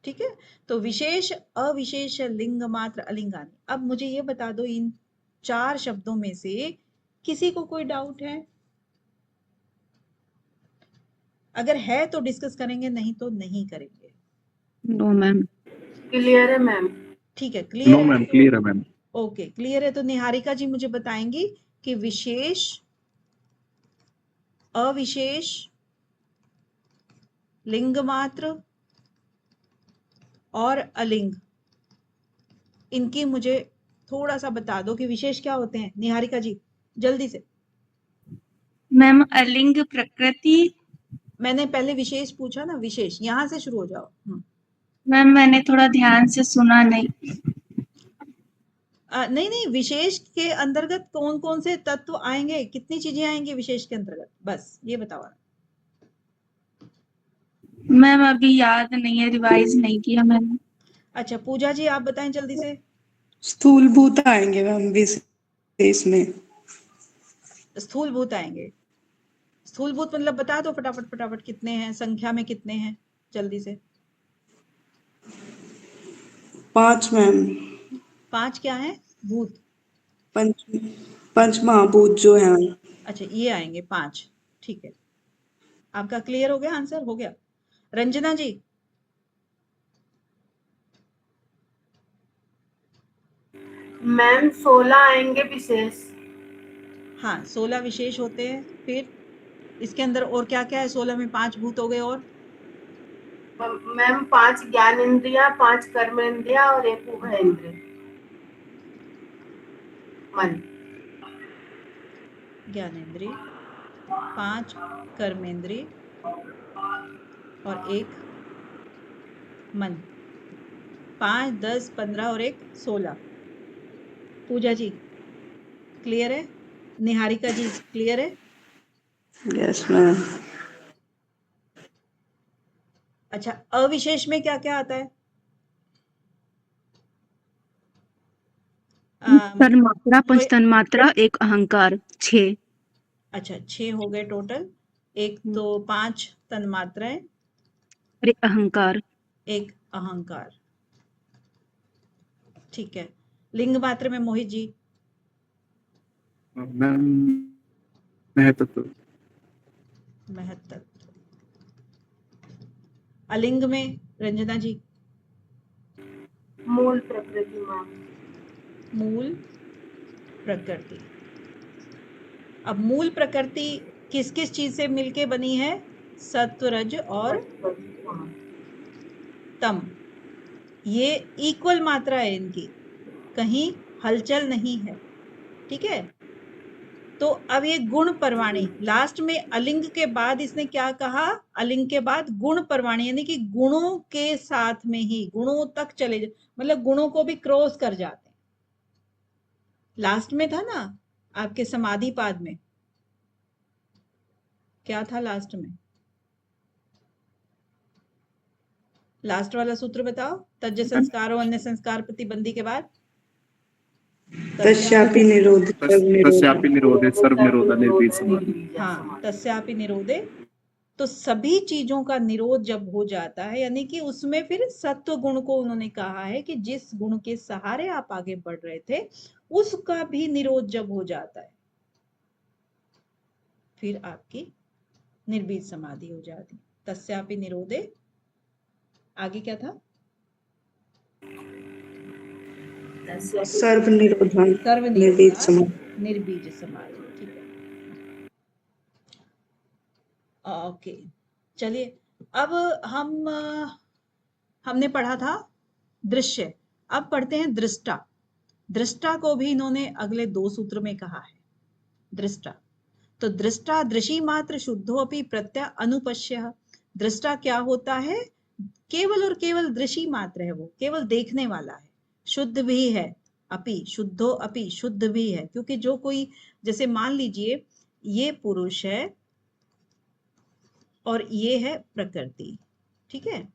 ठीक है। तो विशेष अविशेष लिंग मात्र अलिंगानी। अब मुझे ये बता दो, इन 4 शब्दों में से किसी को कोई डाउट है? अगर है तो डिस्कस करेंगे, नहीं तो नहीं करेंगे। No ma'am. क्लियर है मैम। ठीक है, क्लियर नो है। मैम, क्लियर है मैम। ओके, क्लियर है। तो निहारिका जी मुझे बताएंगी कि विशेष, अविशेष, लिंग मात्र और अलिंग, इनकी मुझे थोड़ा सा बता दो कि विशेष क्या होते हैं। निहारिका जी जल्दी से। मैम अलिंग प्रकृति। मैंने पहले विशेष पूछा ना, विशेष, यहां से शुरू हो जाओ। मैम मैंने थोड़ा ध्यान से सुना नहीं। नहीं नहीं, विशेष के अंतर्गत कौन कौन से तत्व आएंगे, कितनी चीजें आएंगी विशेष के अंतर्गत, बस ये बताओ। मैम अभी याद नहीं है, रिवाइज नहीं किया मैंने। अच्छा, पूजा जी आप बताएं जल्दी से। स्थूल भूत आएंगे मैम विशेष में। स्थूल भूत आएंगे। स्थूल भूत मतलब बता दो फटाफट फटाफट, कितने हैं, संख्या में कितने हैं, जल्दी से। 5 मैम। 5 क्या है भूत? पंच पंच महाभूत जो है। अच्छा, ये आएंगे 5, ठीक है। आपका क्लियर हो गया, आंसर हो गया। रंजना जी। मैम 16 आएंगे विशेष। हाँ, 16 विशेष होते हैं। फिर इसके अंदर और क्या क्या है? 16 में 5 भूत हो गए, और मैम 5 ज्ञान इंद्रिया, 5 कर्म इंद्रिया और 1 उभय इंद्रिय मन। ज्ञानेंद्रिय, 5 कर्मेंद्रिय और 1 मन। 5, 10, 15 और 1 16। पूजा जी क्लियर है? निहारिका जी क्लियर है? Yes ma'am. अच्छा, अविशेष में क्या क्या आता है? तन्मात्रा, पंच तन्मात्रा, एक अहंकार, 6। अच्छा, 6 हो गए टोटल। एक तो 5 तन्मात्राएं, और एक अहंकार। एक अहंकार, ठीक है। लिंग मात्र में मोहित जी। मैम महतत्व। महत्व। अलिंग में रंजना जी। मूल प्रकृति मैम। मूल प्रकृति। अब मूल प्रकृति किस किस चीज से मिलके बनी है? सत्व, रज और तम। ये इक्वल मात्रा है इनकी, कहीं हलचल नहीं है, ठीक है। तो अब ये गुण परवाणी, लास्ट में अलिंग के बाद इसने क्या कहा? अलिंग के बाद गुण परवाणी, यानी कि गुणों के साथ में ही गुणों तक चले मतलब गुणों को भी क्रॉस कर जाते हैं। लास्ट में था ना आपके समाधि पाद में, क्या था लास्ट में? लास्ट वाला सूत्र बताओ, तज्ज संस्कारो अन्य संस्कार प्रतिबंधी के बाद तस्यापि निरोध सर्व निरोध तस्यापि निरोधे सर्व निरोध निर्वीज समाधि। हाँ, तस्यापि निरोधे, तो सभी चीजों का निरोध जब हो जाता है, यानी कि उसमें फिर सत्व गुण को उन्होंने कहा है कि जिस गुण के सहारे आप आगे बढ़ रहे थे उसका भी निरोध जब हो जाता है फिर आपकी निर्बीज समाधि हो जाती। तस्यापि निरोधे, आगे क्या था? सर्व निरोधम सर्व निर्वीज निरोधा समाधि। निर्बीज समाधि। ठीक है, ओके। चलिए, अब हमने पढ़ा था दृश्य, अब पढ़ते हैं दृष्टा। दृष्टा को भी इन्होंने अगले 2 सूत्र में कहा है। दृष्टा, तो दृष्टा दृशी मात्र शुद्धोपि प्रत्यय अनुपश्य। दृष्टा क्या होता है? केवल और केवल दृशी मात्र है, वो केवल देखने वाला है, शुद्ध भी है, अपि शुद्धो अपि शुद्ध भी है। क्योंकि जो कोई, जैसे मान लीजिए ये पुरुष है और ये है प्रकृति, ठीक है।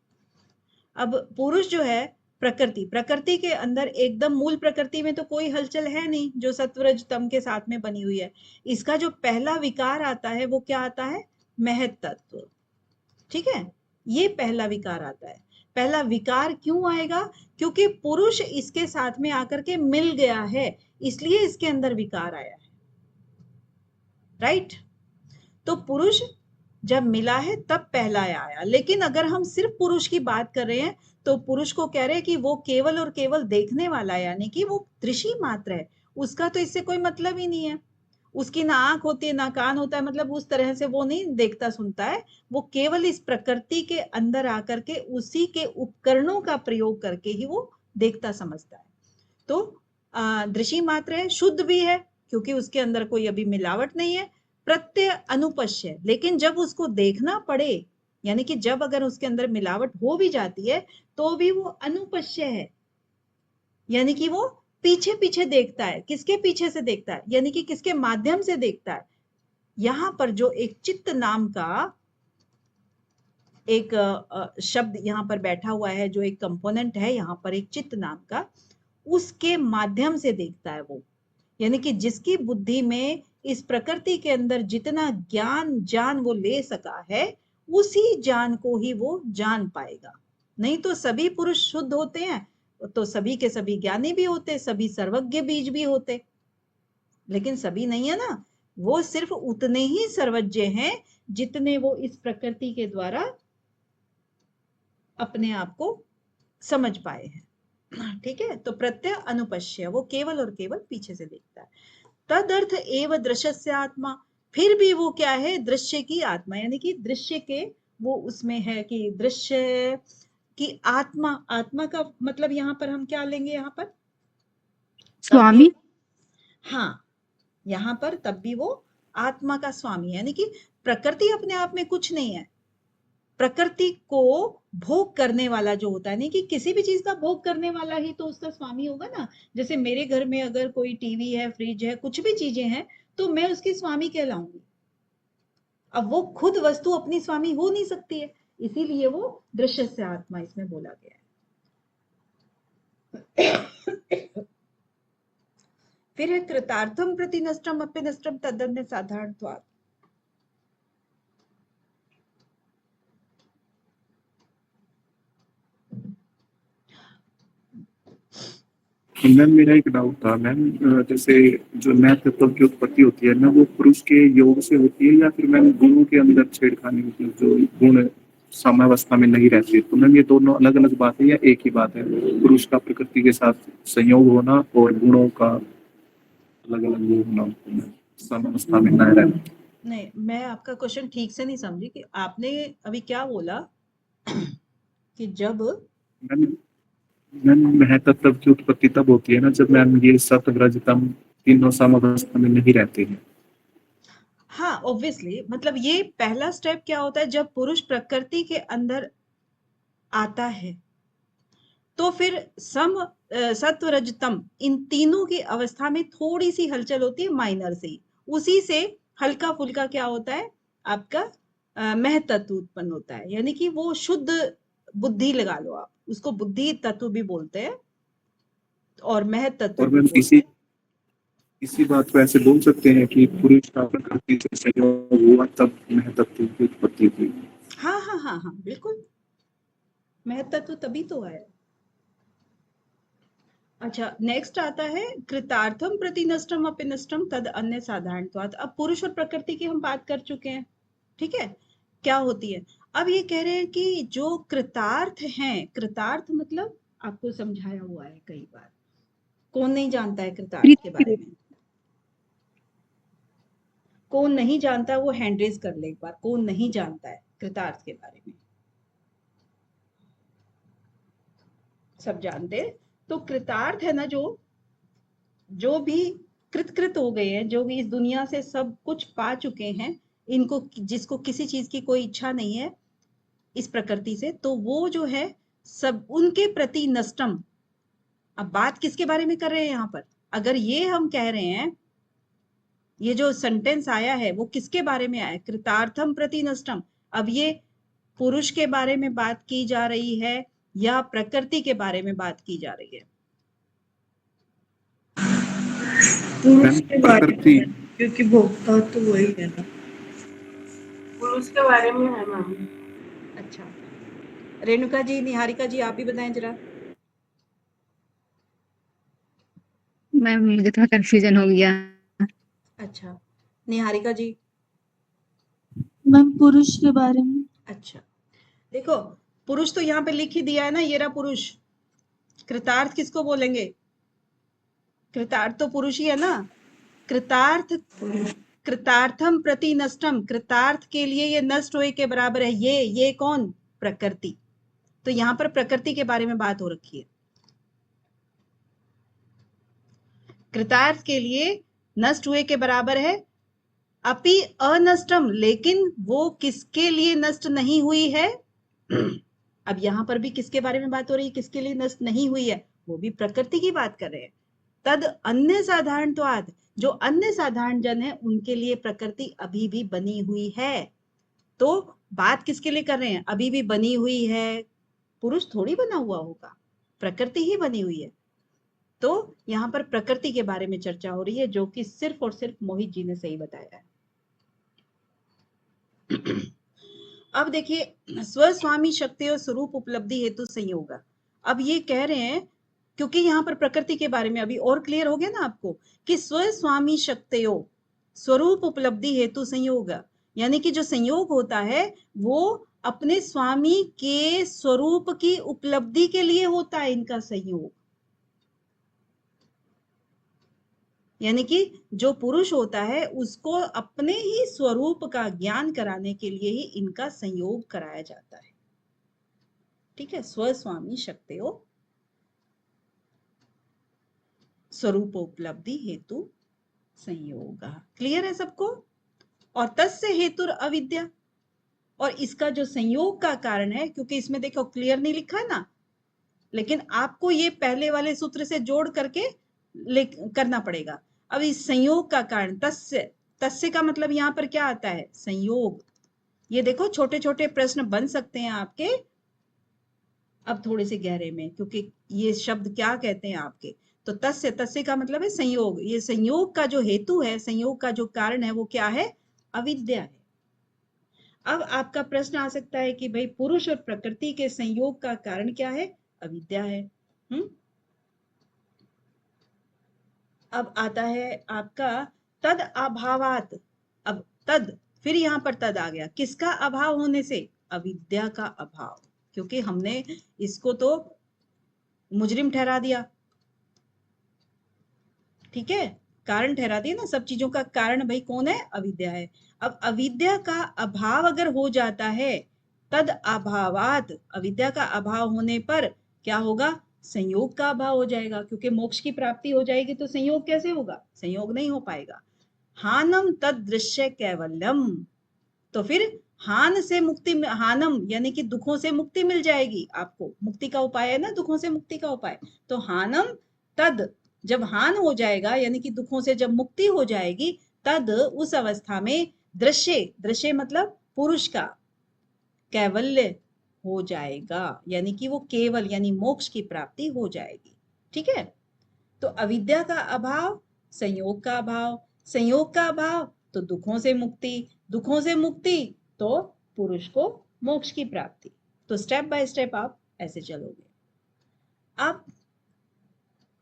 अब पुरुष जो है प्रकृति के अंदर एकदम मूल प्रकृति में तो कोई हलचल है नहीं, जो सत्वरज तम के साथ में बनी हुई है। इसका जो पहला विकार आता है वो क्या आता है? महत तत्व, ठीक है। ये पहला विकार आता है। पहला विकार क्यों आएगा? क्योंकि पुरुष इसके साथ में आकर के मिल गया है, इसलिए इसके अंदर विकार आया है, राइट। तो पुरुष जब मिला है तब पहला आया। लेकिन अगर हम सिर्फ पुरुष की बात कर रहे हैं तो पुरुष को कह रहे हैं कि वो केवल और केवल देखने वाला है, यानी कि वो दृशी मात्र है, उसका तो इससे कोई मतलब ही नहीं है। उसकी ना आंख होती है ना कान होता है, मतलब उस तरह से वो नहीं देखता सुनता है, वो केवल इस प्रकृति के अंदर आकर के उसी के उपकरणों का प्रयोग करके ही वो देखता समझता है। तो दृशी मात्र है, शुद्ध भी है क्योंकि उसके अंदर कोई अभी मिलावट नहीं है, प्रत्यय अनुपश्य। लेकिन जब उसको देखना पड़े, यानी कि जब अगर उसके अंदर मिलावट हो भी जाती है तो भी वो अनुपश्य है, यानी कि वो पीछे पीछे देखता है। किसके पीछे से देखता है? यानी कि किसके माध्यम से देखता है? यहां पर जो एक चित्त नाम का एक शब्द यहां पर बैठा हुआ है, जो एक कंपोनेंट है यहां पर एक चित्त नाम का, उसके माध्यम से देखता है वो। यानी कि जिसकी बुद्धि में इस प्रकृति के अंदर जितना जान वो ले सका है, उसी जान को ही वो जान पाएगा। नहीं तो सभी पुरुष शुद्ध होते हैं तो सभी के सभी ज्ञानी भी होते, सभी सर्वज्ञ बीज भी होते, लेकिन सभी नहीं है ना। वो सिर्फ उतने ही सर्वज्ञ हैं जितने वो इस प्रकृति के द्वारा अपने आप को समझ पाए हैं, ठीक है। तो प्रत्यय अनुपश्य, वो केवल और केवल पीछे से देखता है। तदर्थ एव दृश्यस्य आत्मा, फिर भी वो क्या है? दृश्य की आत्मा, यानी कि दृश्य के वो उसमें है कि दृश्य की आत्मा। आत्मा का मतलब यहाँ पर हम क्या लेंगे? यहाँ पर स्वामी। हाँ, यहाँ पर तब भी वो आत्मा का स्वामी है, यानी कि प्रकृति अपने आप में कुछ नहीं है। प्रकृति को भोग करने वाला जो होता है, नहीं कि किसी भी चीज का भोग करने वाला ही तो उसका स्वामी होगा ना। जैसे मेरे घर में अगर कोई टीवी है, फ्रिज है, कुछ भी चीजें हैं, तो मैं उसकी स्वामी कहलाऊंगी। अब वो खुद वस्तु अपनी स्वामी हो नहीं सकती है, इसीलिए वो दृश्य से आत्मा इसमें बोला गया है। फिर है कृतार्थम प्रति नष्टम अपि नष्टम तदन्य साधारणत्वात्। मैम मेरा एक डाउट था मैम, जैसे जो नए तत्व की उत्पत्ति होती है ना, वो पुरुष के योग से होती है या फिर मैम गुणों के अंदर छेड़खानी होती है, जो गुण साम्यावस्था में नहीं रहते? तो मैम ये दोनों अलग अलग बात है या एक ही बात है? पुरुष का प्रकृति के साथ संयोग होना और गुणों का अलग अलग वो होना, साम्यावस्था में न रहना। नहीं, मैं आपका क्वेश्चन ठीक से नहीं समझी कि आपने अभी क्या बोला कि जब मैम महतत्व की उत्पत्ति तब होती है ना जब मैम ये सत्व रज तम तीनों साम्यावस्था में नहीं रहते हैं। हाँ, ऑब्वियसली, मतलब ये पहला स्टेप क्या होता है? जब पुरुष प्रकृति के अंदर आता है तो फिर सत्व रज तम, इन तीनों की अवस्था में थोड़ी सी हलचल होती है, माइनर से, उसी से हल्का फुल्का क्या होता है? आपका महतत्व उत्पन्न होता है, यानी कि वो शुद्ध बुद्धि लगा लो आप, उसको बुद्धि तत्व भी बोलते हैं और महत तत्व और भी मैम बोलते हैं। इसी बात को ऐसे बोल सकते हैं कि पुरुष का प्रकृति से संयोग हुआ तब महतत्व की उत्पत्ति हुई। हाँ हाँ हाँ हाँ, बिल्कुल, महत तत्व तभी तो है। अच्छा, नेक्स्ट आता है कृतार्थम प्रति नष्टम अपि नष्टम तद अन्य साधारणत्वात्। अब पुरुष और प्रकृति की हम बात कर चुके हैं, ठीक है, क्या होती है। अब ये कह रहे हैं कि जो कृतार्थ हैं, कृतार्थ मतलब आपको समझाया हुआ है कई बार, कौन नहीं जानता है कृतार्थ के बारे में? कौन नहीं जानता वो हैंड रेज कर ले एक बार, कौन नहीं जानता है कृतार्थ के बारे में? सब जानते हैं। तो कृतार्थ है ना, जो भी कृत हो गए हैं, जो भी इस दुनिया से सब कुछ पा चुके हैं, इनको जिसको किसी चीज की कोई इच्छा नहीं है इस प्रकृति से, तो वो जो है सब उनके प्रति नष्टम। अब बात किसके बारे में कर रहे हैं यहाँ पर? अगर ये हम कह रहे हैं, ये जो सेंटेंस आया है वो किसके बारे में आया है? कृतार्थम प्रति नष्टम। अब ये पुरुष के बारे में बात की जा रही है या प्रकृति के बारे में बात की जा रही है? पुरुष के बारे प्रकृति में, क्योंकि भोक्ता तो वही है ना। पुरुष के बारे में है मैम। अच्छा, रेणुका जी, निहारिका जी, आप भी बताएं जरा। मैम मुझे थोड़ा कंफ्यूजन हो गया। अच्छा, निहारिका जी। मैम पुरुष के बारे में। अच्छा, देखो पुरुष तो यहाँ पे लिख ही दिया है ना, ये रहा पुरुष। कृतार्थ किसको बोलेंगे? कृतार्थ तो पुरुष ही है ना। कृतार्थ, कृतार्थम प्रति नष्टम, कृतार्थ के लिए ये नष्ट हुए के बराबर है। ये कौन? प्रकृति। तो यहाँ पर प्रकृति के बारे में बात हो रखी है। कृतार्थ के लिए नष्ट हुए के बराबर है अपि अनष्टम, लेकिन वो किसके लिए नष्ट नहीं हुई है? अब यहाँ पर भी किसके बारे में बात हो रही है, किसके लिए नष्ट नहीं हुई है? वो भी प्रकृति की बात कर रहे हैं। तद अन्य साधारणत्वात्, जो अन्य साधारण जन है उनके लिए प्रकृति अभी भी बनी हुई है। तो बात किसके लिए कर रहे हैं? अभी भी बनी हुई है। पुरुष थोड़ी बना हुआ होगा, प्रकृति ही बनी हुई है। तो यहाँ पर प्रकृति के बारे में चर्चा हो रही है, जो कि सिर्फ और सिर्फ मोहित जी ने सही बताया है। अब देखिए, स्वस्वामी शक्ति और स्वरूप उपलब्धि हेतु संयोग। अब ये कह रहे हैं, क्योंकि यहाँ पर प्रकृति के बारे में अभी और क्लियर हो गया ना आपको, कि स्वस्वामी शक्तियों स्वरूप उपलब्धि हेतु संयोग, यानी कि जो संयोग होता है वो अपने स्वामी के स्वरूप की उपलब्धि के लिए होता है इनका संयोग। यानी कि जो पुरुष होता है उसको अपने ही स्वरूप का ज्ञान कराने के लिए ही इनका संयोग कराया जाता है। ठीक है, स्वस्वामी शक्तियों स्वरूप उपलब्धि हेतु संयोग। क्लियर है सबको? और तस्य हेतुर अविद्या, और इसका जो संयोग का कारण है, क्योंकि इसमें देखो क्लियर नहीं लिखा है ना, लेकिन आपको ये पहले वाले सूत्र से जोड़ करके करना पड़ेगा। अब इस संयोग का कारण, तस्य, तस्य का मतलब यहाँ पर क्या आता है? संयोग। ये देखो छोटे छोटे प्रश्न बन सकते हैं आपके, अब थोड़े से गहरे में, क्योंकि ये शब्द क्या कहते हैं आपके। तो तस्य, तस्य का मतलब है संयोग। ये संयोग का जो हेतु है, संयोग का जो कारण है, वो क्या है? अविद्या है। अब आपका प्रश्न आ सकता है कि भाई पुरुष और प्रकृति के संयोग का कारण क्या है? अविद्या है। अब आता है आपका तद अभावात। अब तद, फिर यहाँ पर तद आ गया, किसका अभाव होने से? अविद्या का अभाव, क्योंकि हमने इसको तो मुजरिम ठहरा दिया, ठीक है, कारण ठहरा दिया ना, सब चीजों का कारण भाई कौन है? अविद्या है। अब अविद्या का अभाव अगर हो जाता है, तद अभावात, अविद्या का अभाव होने पर क्या होगा? संयोग का अभाव हो जाएगा, क्योंकि मोक्ष की प्राप्ति हो जाएगी तो संयोग कैसे होगा? संयोग नहीं हो पाएगा। हानम तद दृश्य कैवल्यम, तो फिर हान से मुक्ति, हानम यानी कि दुखों से मुक्ति मिल जाएगी आपको। मुक्ति का उपाय है ना, दुखों से मुक्ति का उपाय। तो हानम तद, जब हान हो जाएगा यानी कि दुखों से जब मुक्ति हो जाएगी, तद उस अवस्था में दृश्य, दृश्य मतलब पुरुष का कैवल्य हो जाएगा, यानी कि वो केवल यानी मोक्ष की प्राप्ति हो जाएगी। ठीक है, तो अविद्या का अभाव, संयोग का अभाव, संयोग का अभाव तो दुखों से मुक्ति, दुखों से मुक्ति तो पुरुष को मोक्ष की प्राप्ति। तो स्टेप बाय स्टेप आप ऐसे चलोगे। अब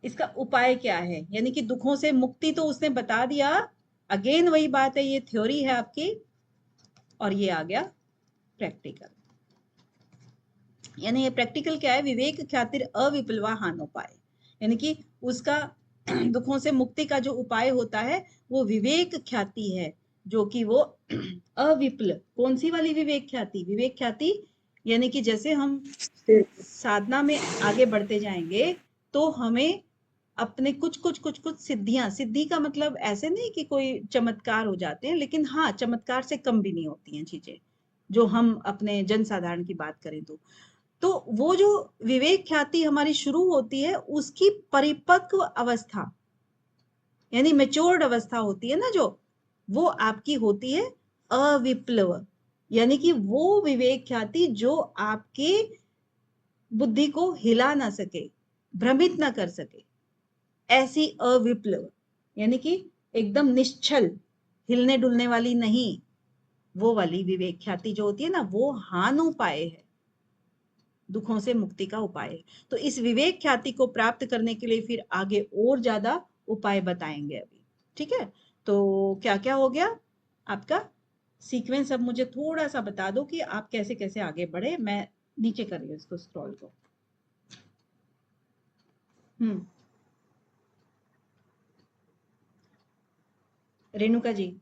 इसका उपाय क्या है, यानी कि दुखों से मुक्ति तो उसने बता दिया, अगेन वही बात है, ये थ्योरी है आपकी और ये आ गया प्रैक्टिकल। यानी ये प्रैक्टिकल क्या है, विवेक ख्यातिर अविप्लवा हानोपाय, यानी कि उसका दुखों से मुक्ति का जो उपाय होता है वो विवेक ख्याति है, जो कि वो अविप्ल, कौन सी वाली विवेक ख्याति, विवेक ख्याति यानी कि जैसे हम साधना में आगे बढ़ते जाएंगे तो हमें अपने कुछ सिद्धियां, सिद्धि का मतलब ऐसे नहीं कि कोई चमत्कार हो जाते हैं, लेकिन हाँ चमत्कार से कम भी नहीं होती हैं चीजें, जो हम अपने जनसाधारण की बात करें तो वो जो विवेक ख्याति हमारी शुरू होती है उसकी परिपक्व अवस्था यानी मैच्योर्ड अवस्था होती है ना, जो वो आपकी होती है अविप्लव, यानी कि वो विवेक ख्याति जो आपके बुद्धि को हिला ना सके, भ्रमित ना कर सके, ऐसी अविप्लव यानी कि एकदम निश्चल, हिलने डुलने वाली नहीं, वो वाली विवेक ख्याति जो होती है ना, वो हानोपाय है, दुखों से मुक्ति का उपाय है। तो इस विवेक ख्याति को प्राप्त करने के लिए फिर आगे और ज्यादा उपाय बताएंगे अभी। ठीक है, तो क्या क्या हो गया आपका सीक्वेंस, अब मुझे थोड़ा सा बता दो कि आप कैसे कैसे आगे बढ़े। मैं नीचे कर रही हूँ इसको स्क्रॉल को। रेणुका जी।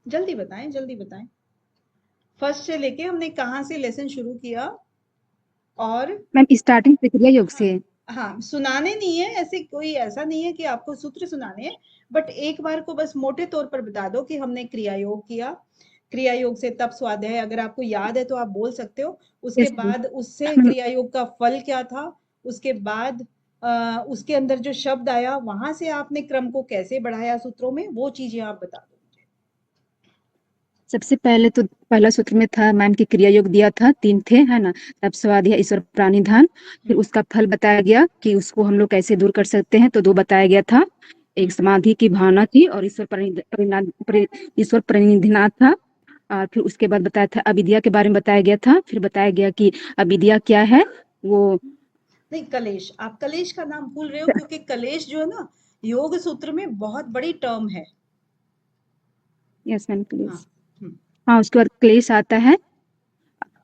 जल्दी बताएं, जल्दी बताएं। फर्स्ट से लेके हमने कहाँ से लेसन शुरू किया? और मैम स्टार्टिंग प्रक्रिया योग से। हाँ, सुनाने नहीं है, ऐसे कोई ऐसा नहीं है कि आपको सूत्र सुनाने हैं, बट एक बार को बस मोटे तौर पर बता दो कि हमने क्रिया योग किया, क्रिया योग से तप स्वाध्याय, अगर आपको याद है तो आप बोल सकते हो। उसके बाद उससे क्रिया योग का फल क्या था, उसके बाद उसके अंदर जो शब्द आया वहां से आपने क्रम को कैसे बढ़ाया सूत्रों में, वो चीजें आप बता दो। सबसे पहले तो पहला सूत्र में था मैम की क्रिया योग दिया था, 3 थे है ना, तप स्वाध्याय ईश्वर प्राणिधान, फिर उसका फल बताया गया कि उसको हम लोग कैसे दूर कर सकते हैं, तो 2 बताया गया था, एक समाधि की भावना थी और ईश्वर प्रणिधान था, और फिर उसके बाद बताया था अविद्या के बारे में बताया गया था, फिर बताया गया कि अविद्या क्या है, वो नहीं कलेश, आप कलेश का नाम भूल रहे हो, क्योंकि कलेश जो है ना योग सूत्र में बहुत बड़ी टर्म है। यस मैम कलेश, हाँ उसके बाद क्लेश आता है,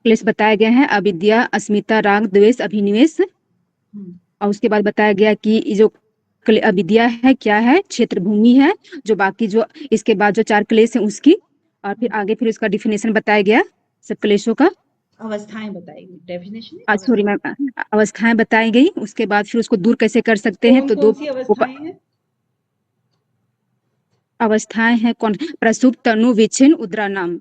क्लेश बताया गया है अविद्या, अस्मिता, राग, द्वेष, अभिनिवेश, और उसके बाद बताया गया कि जो अविद्या है क्या है, क्षेत्र भूमि है, जो बाकी जो इसके बाद जो 4 क्लेश है उसकी, और फिर आगे फिर उसका डिफिनेशन बताया गया सब क्लेशों का, अवस्थाएं बताई गई, डेफिनेशन सॉरी मैम अवस्थाएं बताई गई, उसके बाद फिर उसको दूर कैसे कर सकते हैं, तो 2 अवस्थाएं हैं, अवस्थाएं हैं कौन, प्रसुप्त, तनु, विच्छिन्न, उद्रानाम,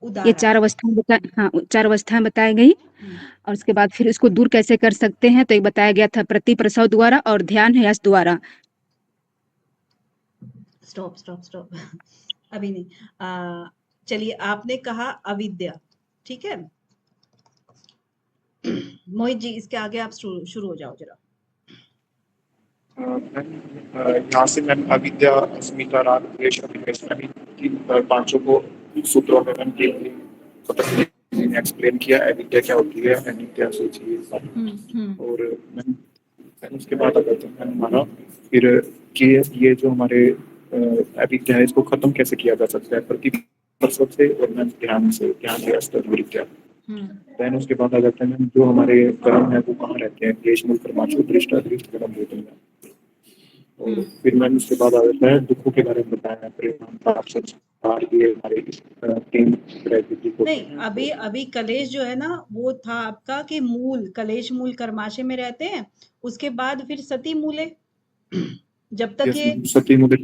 ये 4 अवस्थाएं हाँ 4 अवस्थाएं बताई गई, और उसके बाद फिर इसको दूर कैसे कर सकते हैं, तो एक बताया गया था प्रति प्रसव द्वारा और ध्यान है यश द्वारा। स्टॉप स्टॉप स्टॉप अभी नहीं, चलिए आपने कहा अविद्या, ठीक है मोहित जी, इसके आगे आप शुरू हो जाओ जरा। यहाँ से मैम अविद्या, अस्मिता, राग, द्वेष, अभिनिवेश, इन 5 को सूत्रों में मैम एक्सप्लेन किया, अविद्या क्या होती है, अनित्या सोचिए, और मैम उसके बाद अगर हमारा फिर कि ये जो हमारे अविद्या है इसको खत्म कैसे किया जा सकता है, प्रतिपरसव से और मैम ध्यान से अस्तविद्या। देन उसके बाद आ जाते हैं जो हमारे कर्म है वो कहाँ रहते हैं, देश मूल कर्माशु दृष्टा दृष्ट कर्म होते हैं, और फिर मैंने उसके बाद आ जाता है दुखों के बारे में बताया, ये हमारे 3 नहीं, अभी कलेश जो है ना वो था आपका कि मूल, कलेश मूल कर्माशय में रहते हैं, उसके बाद फिर सती मूले, जब तक ये सती मूले,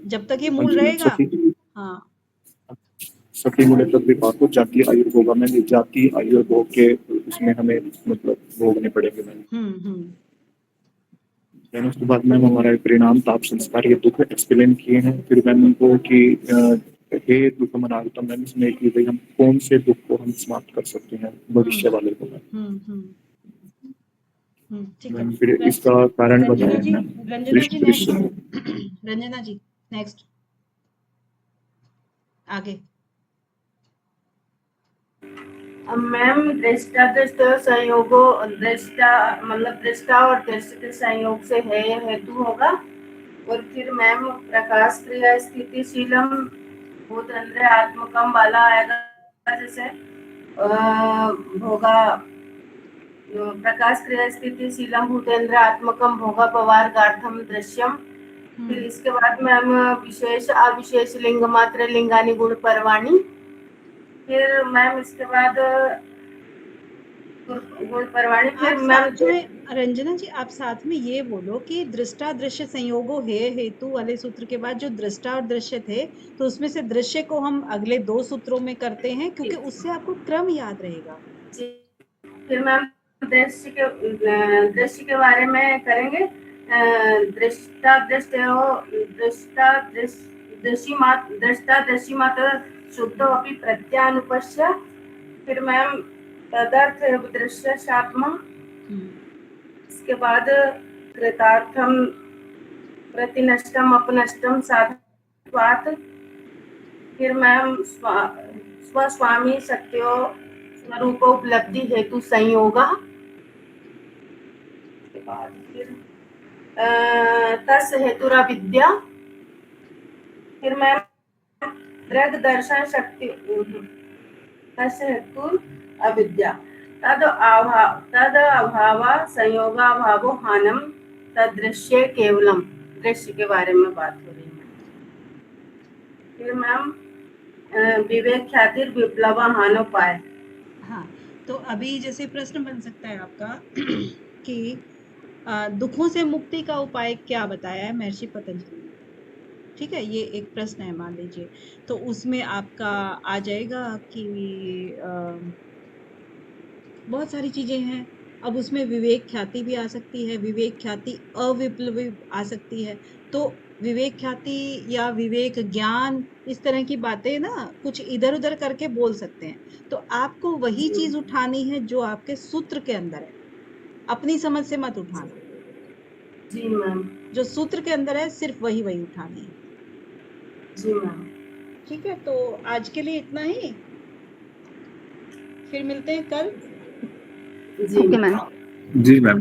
जब तक ये मूल रहेगा, हाँ सखी मुड़े तक विभाग को जातीय आयुर्भोग में जातीय आयुर्भोग के उसमें हमें मतलब भोगने पड़ेंगे मैम। मैंने उसके बाद मैम हमारा परिणाम ताप संस्कार ये दुख एक्सप्लेन किए हैं। फिर मैम उनको कि हे दुख मनागतम मैम इसमें कि भाई हम कौन से दुख को हम समाप्त कर सकते हैं भविष्य वाले को मैम। ठीक है। मैम फिर इसका कारण बताया रंजना जी, मैम। रंजना जी नेक्स्ट। रंजना जी नेक्स्ट, आगे। मैम दृष्टा दृष्ट संयोगो दृष्टा मतलब दृष्टा और दृष्ट के संयोग से है हेतु होगा। और फिर मैम प्रकाश क्रिया स्थितिशीलम भूतेन्द्र आत्मकम वाला आएगा, जैसे भोगा प्रकाश क्रिया स्थितिशीलम भूतेन्द्र आत्मकम भोगा पवार्गार्थम दृश्यम। फिर इसके बाद मैम विशेष अविशेष लिंग मात्र लिंगानी गुण परवाणी। फिर मैम इसके बाद गुण परवाणी। फिर मैम रंजना जी आप साथ में ये बोलो कि दृष्टा दृश्य संयोगो है हेतु वाले सूत्र के बाद जो दृष्टा और दृश्य थे, तो उसमें से दृश्य को हम अगले 2 सूत्रों में करते हैं क्योंकि उससे आपको क्रम याद रहेगा। फिर मैम दृश्य के बारे में करेंगे। दृष्टा दृष्टि मात्र शुद्ध अपि प्रत्यानुपश्य। फिर मैम तदर्थ दृश्य शात्मा। इसके बाद कृतार्थम प्रतिनष्टम अपनष्टम साधवात। फिर मैम स्वस्वामी सत्यो स्वरूप उपलब्धि हेतु संयोग। फिर तस् हेतुरा विद्या। फिर मैम दृग दर्शन शक्ति तस् हेतु अविद्या। तद अभाव संयोगाभावो हानम तदृश्य केवलम। दृश्य के बारे में बात हो रही है। फिर मैम विवेक ख्यातिर विप्लव हानोपाय। हाँ, तो अभी जैसे प्रश्न बन सकता है आपका कि दुखों से मुक्ति का उपाय क्या बताया है महर्षि पतंजलि ने। ठीक है, ये एक प्रश्न है मान लीजिए, तो उसमें आपका आ जाएगा कि बहुत सारी चीजें हैं। अब उसमें विवेक ख्याति भी आ सकती है, विवेक ख्याति अविप्लवी आ सकती है। तो विवेक ख्याति या विवेक ज्ञान इस तरह की बातें ना कुछ इधर उधर करके बोल सकते हैं। तो आपको वही चीज उठानी है जो आपके सूत्र के अंदर है, अपनी समझ से मत उठाना। जी मैम। जो सूत्र के अंदर है सिर्फ वही उठानी है। जी मैम। ठीक है, तो आज के लिए इतना ही, फिर मिलते हैं कल। जी ओके मैम। जी मैम।